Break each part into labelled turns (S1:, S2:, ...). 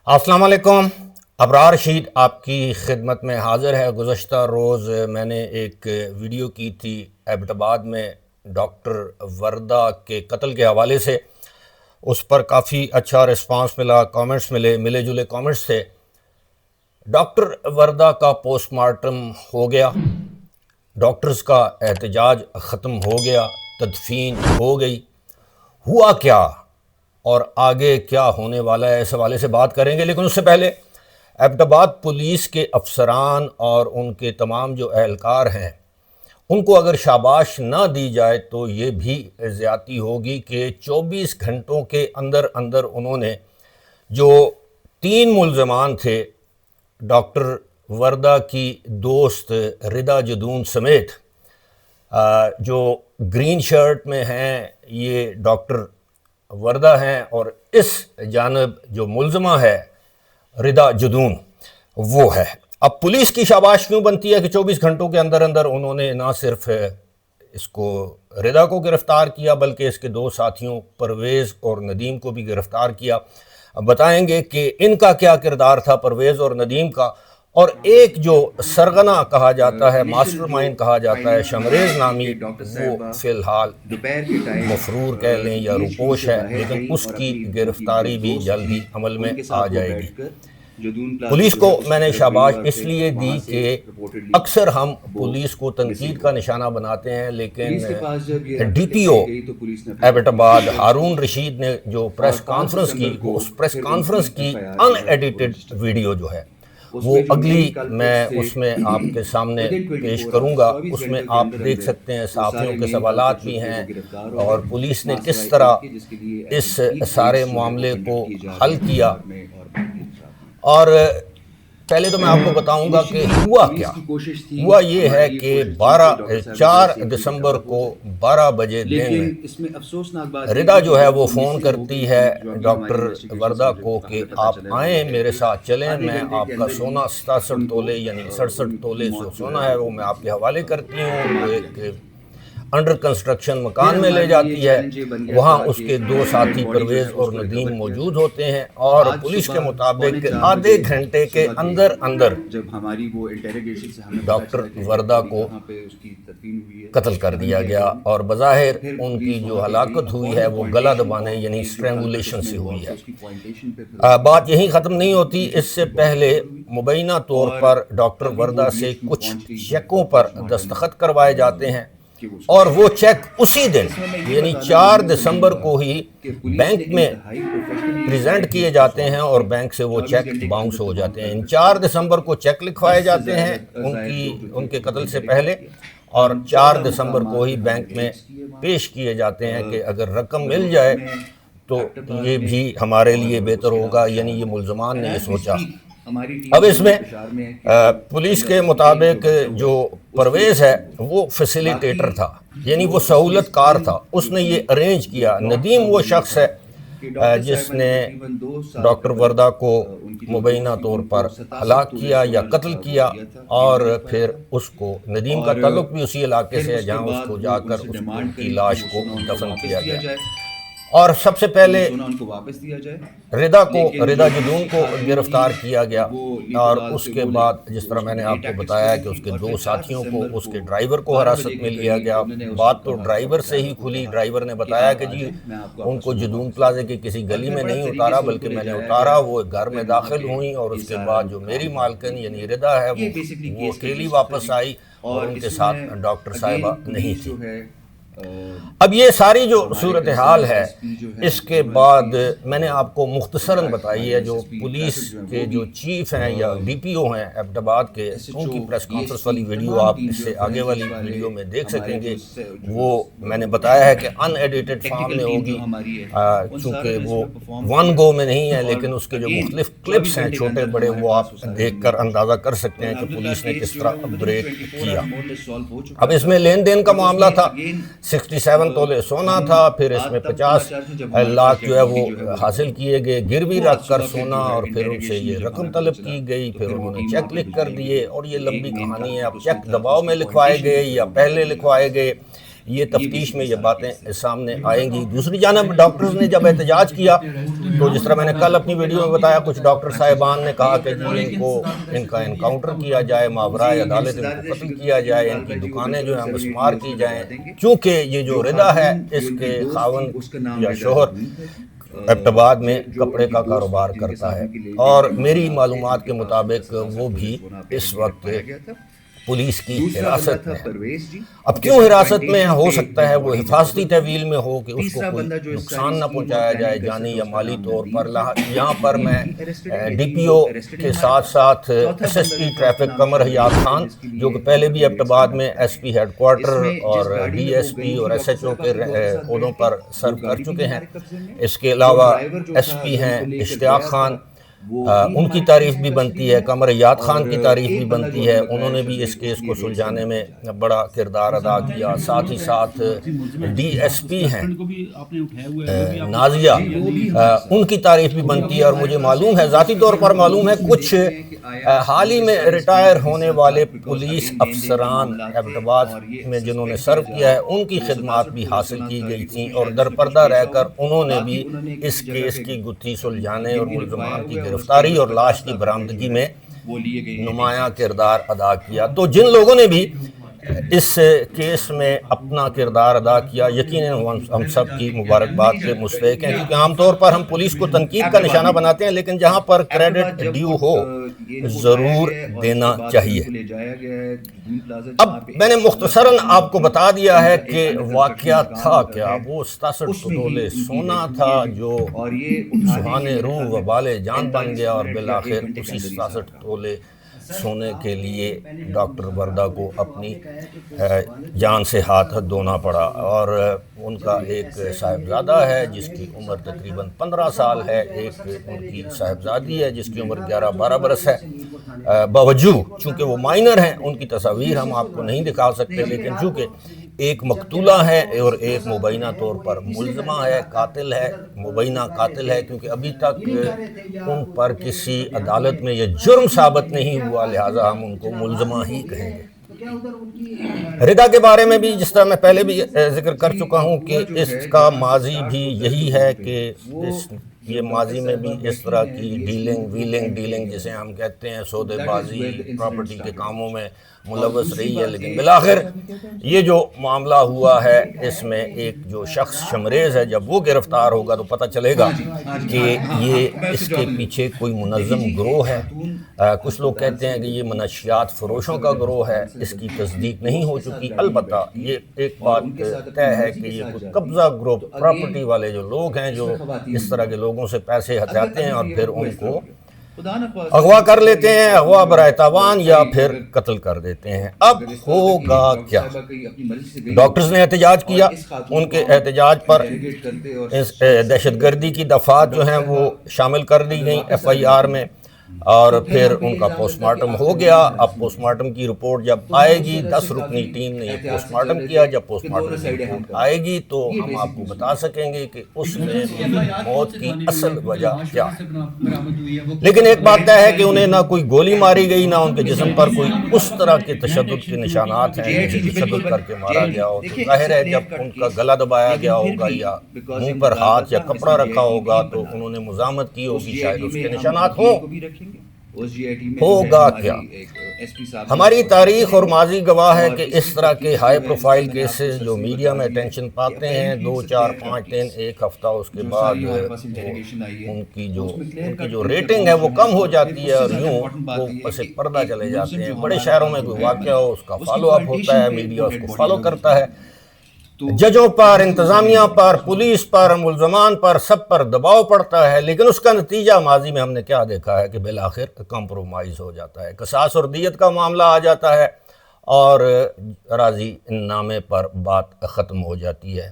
S1: السلام علیکم۔ ابرار رشید آپ کی خدمت میں حاضر ہے۔ گزشتہ روز میں نے ایک ویڈیو کی تھی ایبٹ آباد میں ڈاکٹر وردہ کے قتل کے حوالے سے۔ اس پر کافی اچھا رسپانس ملا، کامنٹس ملے جلے کامنٹس تھے۔ ڈاکٹر وردہ کا پوسٹ مارٹم ہو گیا، ڈاکٹرز کا احتجاج ختم ہو گیا، تدفین ہو گئی۔ ہوا کیا اور آگے کیا ہونے والا ہے، اس حوالے سے بات کریں گے، لیکن اس سے پہلے ایبٹ آباد پولیس کے افسران اور ان کے تمام جو اہلکار ہیں ان کو اگر شاباش نہ دی جائے تو یہ بھی زیادتی ہوگی کہ 24 گھنٹوں کے اندر انہوں نے جو 3 ملزمان تھے، ڈاکٹر وردہ کی دوست ردا جدون سمیت، جو گرین شرٹ میں ہیں یہ ڈاکٹر وردہ ہیں، اور اس جانب جو ملزمہ ہے ردا جدون وہ ہے۔ اب پولیس کی شاباش کیوں بنتی ہے کہ 24 گھنٹوں کے اندر انہوں نے نہ صرف اس کو ردا کو گرفتار کیا بلکہ اس کے 2 ساتھیوں پرویز اور ندیم کو بھی گرفتار کیا۔ اب بتائیں گے کہ ان کا کیا کردار تھا، پرویز اور ندیم کا، اور ایک جو سرغنہ کہا جاتا ہے، ماسٹر مائنڈ کہا جاتا ہے، شمریز نامی، وہ فی الحال مفرور کہہ لیں یا روپوش ہے، لیکن اس کی گرفتاری بھی جلد ہی عمل میں آ جائے گی۔ پولیس کو میں نے شاباش اس لیے دی کہ اکثر ہم پولیس کو تنقید کا نشانہ بناتے ہیں، لیکن ڈی پی او ایبٹ آباد ہارون رشید نے جو پریس کانفرنس کی، اس پریس کانفرنس کی ان ایڈیٹڈ ویڈیو جو ہے وہ اگلی میں اس میں آپ کے سامنے پیش کروں گا۔ اس میں آپ دیکھ سکتے ہیں صحافیوں کے سوالات بھی ہیں اور پولیس نے کس طرح اس سارے معاملے کو حل کیا۔ اور پہلے تو میں آپ کو بتاؤں گا کہ ہوا کیا۔ ہوا یہ ہے کہ 4 دسمبر کو 12 بجے دن میں ردا جو ہے وہ فون کرتی ہے ڈاکٹر وردہ کو کہ آپ آئیں، میرے ساتھ چلیں، میں آپ کا سونا 67 تولے یعنی 67 تولے سونا ہے وہ میں آپ کے حوالے کرتی ہوں۔ وہ ایک انڈر کنسٹرکشن مکان میں لے جاتی ہے، وہاں اس کے 2 ساتھی پرویز اور ندیم موجود ہوتے ہیں، اور پولیس کے مطابق آدھے گھنٹے کے اندر ڈاکٹر وردہ کو قتل کر دیا گیا، اور بظاہر ان کی جو ہلاکت ہوئی ہے وہ گلا دبانے یعنی اسٹرینگولیشن سے ہوئی ہے۔ بات یہیں ختم نہیں ہوتی، اس سے پہلے مبینہ طور پر ڈاکٹر وردہ سے کچھ چیکوں پر دستخط کروائے جاتے ہیں، اور وہ چیک اسی دن یعنی 4 دسمبر کو ہی بینک میں پریزنٹ کیے جاتے ہیں، اور بینک سے وہ چیک باؤنس ہو جاتے ہیں۔ 4 دسمبر کو چیک لکھوائے جاتے ہیں ان کے قتل سے پہلے، اور 4 دسمبر کو ہی بینک میں پیش کیے جاتے ہیں کہ اگر رقم مل جائے تو یہ بھی ہمارے لیے بہتر ہوگا، یعنی یہ ملزمان نے یہ سوچا۔ اب اس میں پولیس کے مطابق جو پرویز ہے وہ فیسیلیٹیٹر تھا، یعنی وہ سہولت کار تھا، اس نے یہ ارینج کیا۔ ندیم وہ شخص ہے جس نے ڈاکٹر وردہ کو مبینہ طور پر ہلاک کیا یا قتل کیا، اور پھر اس کو ندیم کا تعلق بھی اسی علاقے سے ہے جہاں اس کو جا کر اس کی لاش کو دفن کیا گیا۔ اور سب سے پہلے ردا جدون کو گرفتار کیا گیا، اور اس کے بعد جس طرح میں نے آپ کو بتایا کہ اس کے 2 ساتھیوں کو، اس کے ڈرائیور کو حراست میں لیا گیا۔ بات تو ڈرائیور سے ہی کھلی، ڈرائیور نے بتایا کہ جی ان کو جدون پلازے کی کسی گلی میں نہیں اتارا بلکہ میں نے اتارا، وہ گھر میں داخل ہوئیں، اور اس کے بعد جو میری مالکن یعنی ردا ہے وہ اکیلی واپس آئی، اور ان کے ساتھ ڈاکٹر صاحبہ نہیں تھی۔ اب یہ ساری جو صورتحال ہے، اس کے بعد میں نے آپ کو مختصراً بتائی ہے، جو پولیس کے جو چیف ہیں یا ڈی پی او ہیں ایبٹ آباد کے، ان کی پریس کانفرنس والی ویڈیو آپ اس سے آگے والی ویڈیو میں دیکھ سکیں گے۔ وہ میں نے بتایا ہے کہ ان ایڈیٹڈ فارم میں ہوگی، چونکہ وہ 1 گو میں نہیں ہے، لیکن اس کے جو مختلف کلپس ہیں چھوٹے بڑے وہ آپ دیکھ کر اندازہ کر سکتے ہیں کہ پولیس نے کس طرح بریک کیا۔ اب اس میں لین دین کا معاملہ تھا، 67 تولے سونا تھا، پھر اس میں 50 لاکھ جو ہے وہ حاصل کیے گئے گروی رکھ کر سونا، اور پھر ان سے یہ رقم طلب کی گئی، پھر انہوں نے چیک لکھ کر دیے، اور یہ لمبی کہانی ہے۔ اب چیک دباؤ میں لکھوائے گئے یا پہلے لکھوائے گئے یہ تفتیش میں یہ باتیں سامنے آئیں گی۔ دوسری جانب ڈاکٹرز نے جب احتجاج کیا تو جس طرح میں نے کل اپنی ویڈیو میں بتایا، کچھ ڈاکٹر صاحبان نے کہا کہ جی ان کا انکاؤنٹر کیا جائے، ماورائے عدالت ان کو قتل کیا جائے، ان کی دکانیں جو ہیں مسمار کی جائیں، چونکہ یہ جو ردا ہے اس کے خاوند یا شوہر ایبٹ آباد میں کپڑے کا کاروبار کرتا ہے، اور میری معلومات کے مطابق وہ بھی اس وقت پولیس کی حراست میں ہے۔ اب کیوں حراست میں ہو سکتا ہے وہ حفاظتی تحویل میں ہو کہ اس کو کوئی نقصان نہ پہنچایا جائے جانی یا مالی طور پر۔ یہاں پر میں ڈی پی او کے ساتھ ساتھ S S P traffic Qamar حیات خان، جو کہ پہلے بھی ایبٹ آباد میں ایس پی ہیڈ کوارٹر اور ڈی ایس پی اور ایس ایچ او کے عہدوں پر سرو کر چکے ہیں، اس کے علاوہ ایس پی ہیں اشتیاق خان، ان کی تعریف بھی بنتی ہے، قمر حیات خان کی تعریف بھی بنتی ہے، انہوں نے بھی اس کیس کو سلجھانے میں بڑا کردار ادا کیا۔ ساتھ ہی ساتھ ڈی ایس پی ہیں نازیہ، ان کی تعریف بھی بنتی ہے، اور مجھے معلوم ہے، ذاتی طور پر معلوم ہے، کچھ حال ہی میں ریٹائر ہونے والے پولیس افسران ایبٹ آباد میں جنہوں نے سرو کیا ہے ان کی خدمات بھی حاصل کی گئی تھیں، اور درپردہ رہ کر انہوں نے بھی اس کیس کی گتھی سلجھانے اور ملزمان کی گرفتاری اور لاش کی برآمدگی میں نمایاں کردار ادا کیا۔ تو جن لوگوں نے بھی اس کیس میں اپنا کردار ادا کیا، یقیناً ہم سب کی مبارکباد کے مستحق ہیں، کیونکہ عام طور پر ہم پولیس کو تنقید کا نشانہ بناتے ہیں، لیکن جہاں پر کریڈٹ ڈیو ہو ضرور دینا چاہیے۔ اب میں نے مختصراً آپ کو بتا دیا ہے کہ واقعہ تھا کیا۔ وہ 67 تولے سونا تھا جو سبحان روح و بال جان بن گیا، اور بالآخر اسی 67 تولے سونے کے لیے ڈاکٹر وردہ کو اپنی جان سے ہاتھ دھونا پڑا، اور ان کا ایک صاحبزادہ ہے جس کی عمر تقریباً 15 سال ہے، ایک ان کی صاحبزادی ہے جس کی عمر 11-12 برس ہے۔ باوجود چونکہ وہ مائنر ہیں، ان کی تصاویر ہم آپ کو نہیں دکھا سکتے، لیکن چونکہ ایک مقتولہ ہے اور ایک مبینہ طور پر ملزمہ ہے، قاتل ہے، مبینہ قاتل ہے، کیونکہ ابھی تک ان پر کسی عدالت میں یہ جرم ثابت نہیں ہوا، لہٰذا ہم ان کو ملزمہ ہی کہیں گے۔ ردا کے بارے میں بھی جس طرح میں پہلے بھی ذکر کر چکا ہوں کہ اس کا ماضی بھی یہی ہے کہ یہ ماضی میں بھی اس طرح کی ڈیلنگ جسے ہم کہتے ہیں، سودے بازی، پراپرٹی کے کاموں میں ملوث رہی ہے، لیکن بالآخر یہ جو معاملہ ہوا ہے اس میں ایک جو شخص شمریز ہے، جب وہ گرفتار ہوگا تو پتہ چلے گا کہ یہ اس کے پیچھے کوئی منظم گروہ ہے۔ کچھ لوگ کہتے ہیں کہ یہ منشیات فروشوں کا گروہ ہے، اس کی تصدیق نہیں ہو چکی، البتہ یہ ایک بات طے ہے کہ یہ کوئی قبضہ گروپ پراپرٹی والے جو لوگ ہیں جو اس طرح کے لوگوں سے پیسے ہتھیاتے ہیں اور پھر ان کو اغوا کر لیتے ہیں، اغوا برائے تاوان، یا پھر قتل کر دیتے ہیں۔ اب ہوگا کیا؟ ڈاکٹرز نے احتجاج کیا، ان کے احتجاج پر دہشت گردی کی دفعات جو ہیں وہ شامل کر دی گئیں ایف آئی آر میں، اور پھر ان کا پوسٹ مارٹم ہو گیا۔ اب پوسٹ مارٹم کی رپورٹ جب آئے گی، 10 رکنی ٹیم نے یہ پوسٹ مارٹم کیا، جب پوسٹ مارٹم کی رپورٹ آئے گی تو ہم آپ کو بتا سکیں گے کہ اس میں موت کی اصل وجہ کیا۔ لیکن ایک بات طے ہے کہ انہیں نہ کوئی گولی ماری گئی، نہ ان کے جسم پر کوئی اس طرح کے تشدد کے نشانات ہیں جسے تشدد کر کے مارا گیا ہو۔ تو ظاہر ہے جب ان کا گلا دبایا گیا ہوگا یا منہ پر ہاتھ یا کپڑا رکھا ہوگا تو انہوں نے مزاحمت کی ہوگی، شاید اس کے نشانات ہوں۔ ہوگا کیا؟ ہماری تاریخ اور ماضی گواہ ہے کہ اس طرح کے ہائی پروفائل کیسز جو میڈیا میں اٹینشن پاتے ہیں، 2 4 5 دن، ایک ہفتہ، اس کے بعد ان کی جو ریٹنگ ہے وہ کم ہو جاتی ہے اور یوں وہ پس پردہ چلے جاتے ہیں۔ بڑے شہروں میں کوئی واقعہ ہو، اس کا فالو اپ ہوتا ہے، میڈیا اس کو فالو کرتا ہے، ججوں پر، انتظامیہ پر، پولیس پر، ملزمان پر، سب پر دباؤ پڑتا ہے، لیکن اس کا نتیجہ ماضی میں ہم نے کیا دیکھا ہے کہ بالآخر کمپرومائز ہو جاتا ہے، قصاص اور دیت کا معاملہ آ جاتا ہے اور راضی نامے پر بات ختم ہو جاتی ہے۔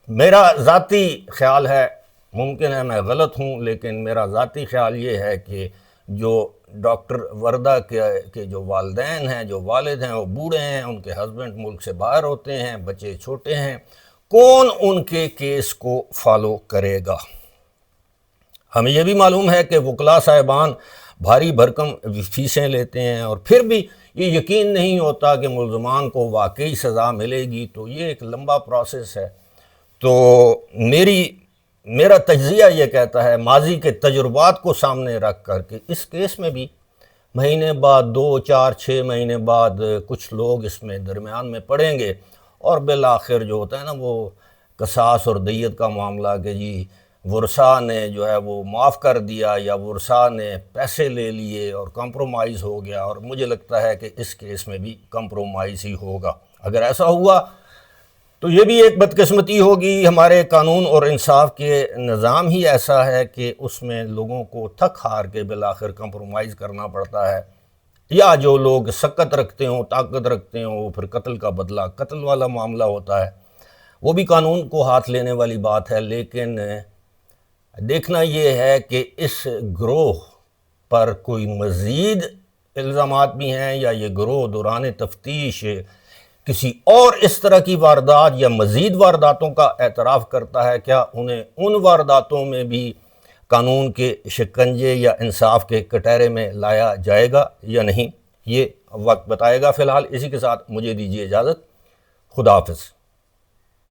S1: میرا ذاتی خیال ہے، ممکن ہے میں غلط ہوں، لیکن میرا ذاتی خیال یہ ہے کہ جو ڈاکٹر وردہ کے جو والدین ہیں، جو والد ہیں، وہ بوڑھے ہیں، ان کے ہسبینڈ ملک سے باہر ہوتے ہیں، بچے چھوٹے ہیں، کون ان کے کیس کو فالو کرے گا؟ ہمیں یہ بھی معلوم ہے کہ وکلاء صاحبان بھاری بھرکم فیسیں لیتے ہیں اور پھر بھی یہ یقین نہیں ہوتا کہ ملزمان کو واقعی سزا ملے گی، تو یہ ایک لمبا پروسیس ہے۔ تو میرا تجزیہ یہ کہتا ہے ماضی کے تجربات کو سامنے رکھ کر کہ اس کیس میں بھی مہینے بعد 2 4 6 مہینے بعد کچھ لوگ اس میں درمیان میں پڑیں گے، اور بالآخر جو ہوتا ہے نا وہ قصاص اور دیت کا معاملہ کہ جی ورثاء نے جو ہے وہ معاف کر دیا یا ورثاء نے پیسے لے لیے اور کمپرومائز ہو گیا، اور مجھے لگتا ہے کہ اس کیس میں بھی کمپرومائز ہی ہوگا۔ اگر ایسا ہوا تو یہ بھی ایک بدقسمتی ہوگی، ہمارے قانون اور انصاف کے نظام ہی ایسا ہے کہ اس میں لوگوں کو تھک ہار کے بالآخر کمپرومائز کرنا پڑتا ہے، یا جو لوگ سکت رکھتے ہوں، طاقت رکھتے ہوں، وہ پھر قتل کا بدلہ قتل والا معاملہ ہوتا ہے، وہ بھی قانون کو ہاتھ لینے والی بات ہے۔ لیکن دیکھنا یہ ہے کہ اس گروہ پر کوئی مزید الزامات بھی ہیں، یا یہ گروہ دوران تفتیش کسی اور اس طرح کی واردات یا مزید وارداتوں کا اعتراف کرتا ہے، کیا انہیں ان وارداتوں میں بھی قانون کے شکنجے یا انصاف کے کٹہرے میں لایا جائے گا یا نہیں، یہ وقت بتائے گا۔ فی الحال اسی کے ساتھ مجھے دیجیے اجازت، خدا حافظ۔